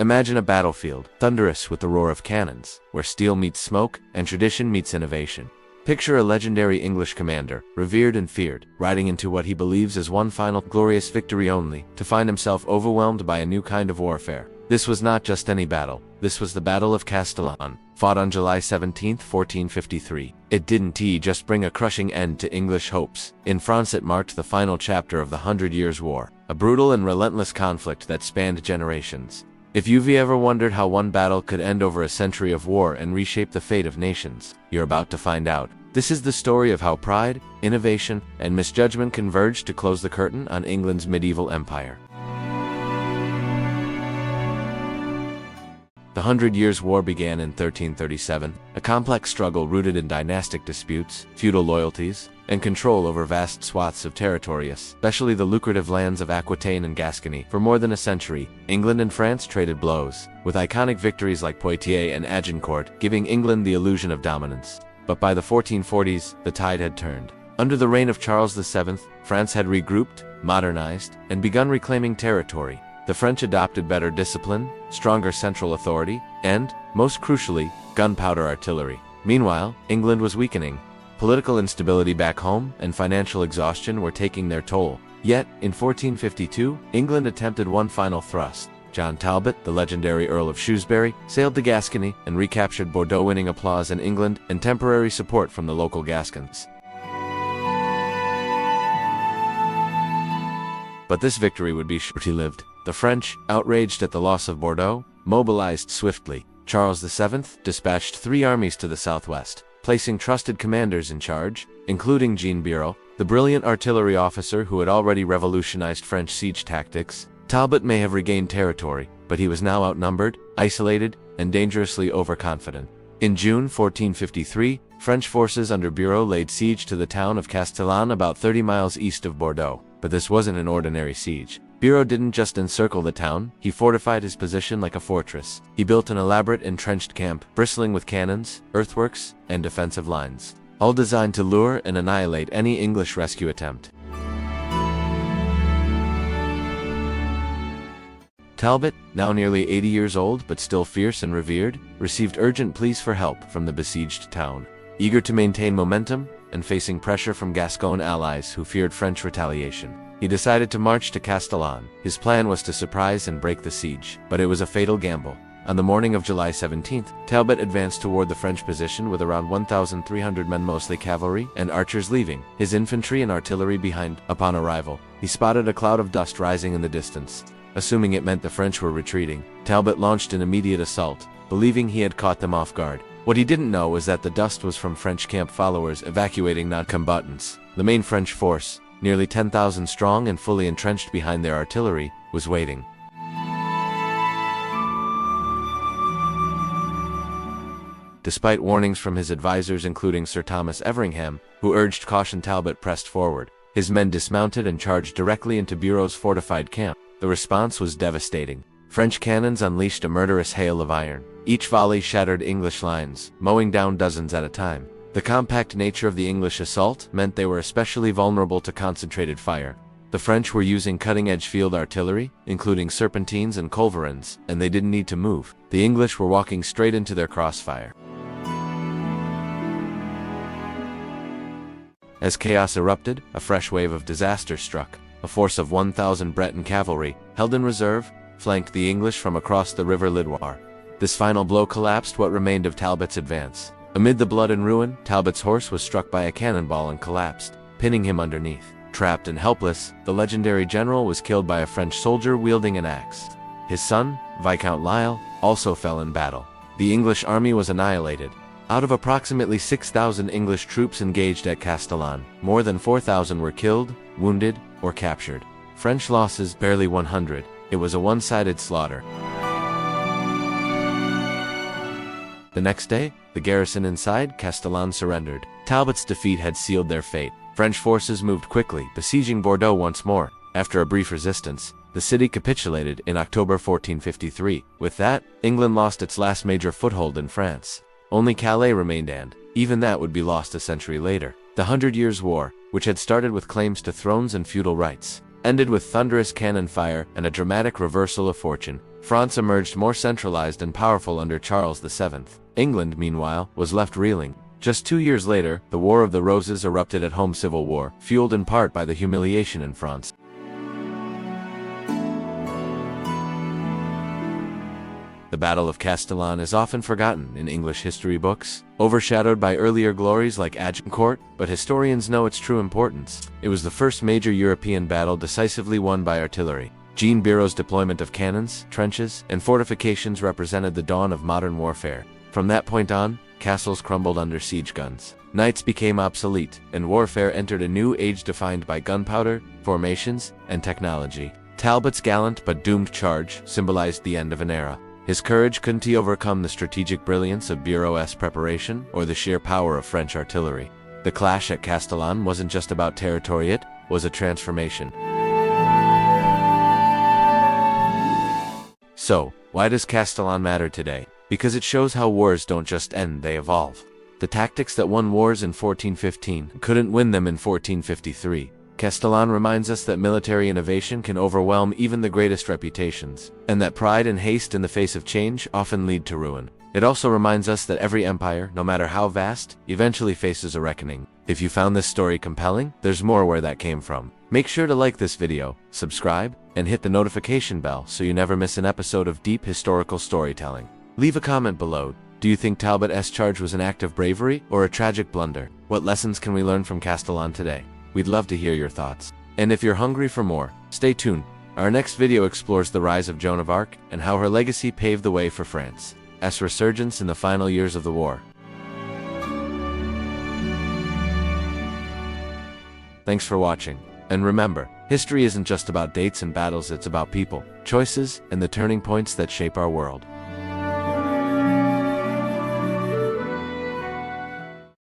Imagine a battlefield, thunderous with the roar of cannons, where steel meets smoke and tradition meets innovation. Picture a legendary English commander, revered and feared, riding into what he believes is one final glorious victory only, to find himself overwhelmed by a new kind of warfare. This was not just any battle. This was the Battle of Castillon, fought on July 17, 1453. It didn't just bring a crushing end to English hopes. In France it marked the final chapter of the 100 Years' War, a brutal and relentless conflict that spanned generations. If you've ever wondered how one battle could end over a century of war and reshape the fate of nations, you're about to find out. This is the story of how pride, innovation, and misjudgment converged to close the curtain on England's medieval empire. The 100 Years' War began in 1337, a complex struggle rooted in dynastic disputes, feudal loyalties, and control over vast swaths of territory, especially the lucrative lands of Aquitaine and Gascony. For more than a century, England and France traded blows, with iconic victories like Poitiers and Agincourt giving England the illusion of dominance. But by the 1440s, the tide had turned. Under the reign of Charles VII, France had regrouped, modernized, and begun reclaiming territory. The French adopted better discipline, stronger central authority, and, most crucially, gunpowder artillery. Meanwhile, England was weakening. Political instability back home and financial exhaustion were taking their toll. Yet, in 1452, England attempted one final thrust. John Talbot, the legendary Earl of Shrewsbury, sailed to Gascony and recaptured Bordeaux, winning applause in England and temporary support from the local Gascons. But this victory would be short-lived. The French, outraged at the loss of Bordeaux, mobilized swiftly. Charles VII dispatched 3 armies to the southwest, placing trusted commanders in charge, including Jean Bureau, the brilliant artillery officer who had already revolutionized French siege tactics. Talbot may have regained territory, but he was now outnumbered, isolated, and dangerously overconfident. In June 1453, French forces under Bureau laid siege to the town of Castillon, about 30 miles east of Bordeaux. But this wasn't an ordinary siege. Bureau didn't just encircle the town, he fortified his position like a fortress. He built an elaborate entrenched camp, bristling with cannons, earthworks, and defensive lines, all designed to lure and annihilate any English rescue attempt. Talbot, now nearly 80 years old but still fierce and revered, received urgent pleas for help from the besieged town. Eager to maintain momentum, and facing pressure from Gascon allies who feared French retaliation, he decided to march to Castillon. His plan was to surprise and break the siege, but it was a fatal gamble. On the morning of July 17th, Talbot advanced toward the French position with around 1,300 men, mostly cavalry and archers, leaving his infantry and artillery behind. Upon arrival, he spotted a cloud of dust rising in the distance. Assuming it meant the French were retreating, Talbot launched an immediate assault, believing he had caught them off guard. What he didn't know was that the dust was from French camp followers evacuating non-combatants. The main French force, nearly 10,000 strong and fully entrenched behind their artillery, was waiting. Despite warnings from his advisors, including Sir Thomas Everingham, who urged caution, Talbot pressed forward. His men dismounted and charged directly into Bureau's fortified camp. The response was devastating. French cannons unleashed a murderous hail of iron. Each volley shattered English lines, mowing down dozens at a time. The compact nature of the English assault meant they were especially vulnerable to concentrated fire. The French were using cutting-edge field artillery, including serpentines and culverins, and they didn't need to move. The English were walking straight into their crossfire. As chaos erupted, a fresh wave of disaster struck. A force of 1,000 Breton cavalry, held in reserve, flanked the English from across the river Loire. This final blow collapsed what remained of Talbot's advance. Amid the blood and ruin, Talbot's horse was struck by a cannonball and collapsed, pinning him underneath. Trapped and helpless, the legendary general was killed by a French soldier wielding an axe. His son, Viscount Lisle, also fell in battle. The English army was annihilated. Out of approximately 6,000 English troops engaged at Castillon, more than 4,000 were killed, wounded, or captured. French losses barely 100. It was a one-sided slaughter. The next day, the garrison inside Castillon surrendered. Talbot's defeat had sealed their fate. French forces moved quickly, besieging Bordeaux once more. After a brief resistance, the city capitulated in October 1453. With that, England lost its last major foothold in France. Only Calais remained, and even that would be lost a century later. The 100 Years' War, which had started with claims to thrones and feudal rights, ended with thunderous cannon fire and a dramatic reversal of fortune. France emerged more centralized and powerful under Charles VII. England, meanwhile, was left reeling. Just 2 years later, the War of the Roses erupted at home civil war, fueled in part by the humiliation in France. The Battle of Castillon is often forgotten in English history books, overshadowed by earlier glories like Agincourt, but historians know its true importance. It was the first major European battle decisively won by artillery. Jean Biro's deployment of cannons, trenches, and fortifications represented the dawn of modern warfare. From that point on, castles crumbled under siege guns. Knights became obsolete, and warfare entered a new age defined by gunpowder, formations, and technology. Talbot's gallant but doomed charge symbolized the end of an era. His courage couldn't overcome the strategic brilliance of Biro's preparation or the sheer power of French artillery. The clash at Castillon wasn't just about territory, it was a transformation. So, why does Castillon matter today? Because it shows how wars don't just end, they evolve. The tactics that won wars in 1415 couldn't win them in 1453. Castillon reminds us that military innovation can overwhelm even the greatest reputations, and that pride and haste in the face of change often lead to ruin. It also reminds us that every empire, no matter how vast, eventually faces a reckoning. If you found this story compelling, there's more where that came from. Make sure to like this video, subscribe, and hit the notification bell so you never miss an episode of deep historical storytelling. Leave a comment below. Do you think Talbot's charge was an act of bravery or a tragic blunder? What lessons can we learn from Castillon today? We'd love to hear your thoughts. And if you're hungry for more, stay tuned. Our next video explores the rise of Joan of Arc and how her legacy paved the way for France's resurgence in the final years of the war. Thanks for watching. And remember, history isn't just about dates and battles, it's about people, choices, and the turning points that shape our world.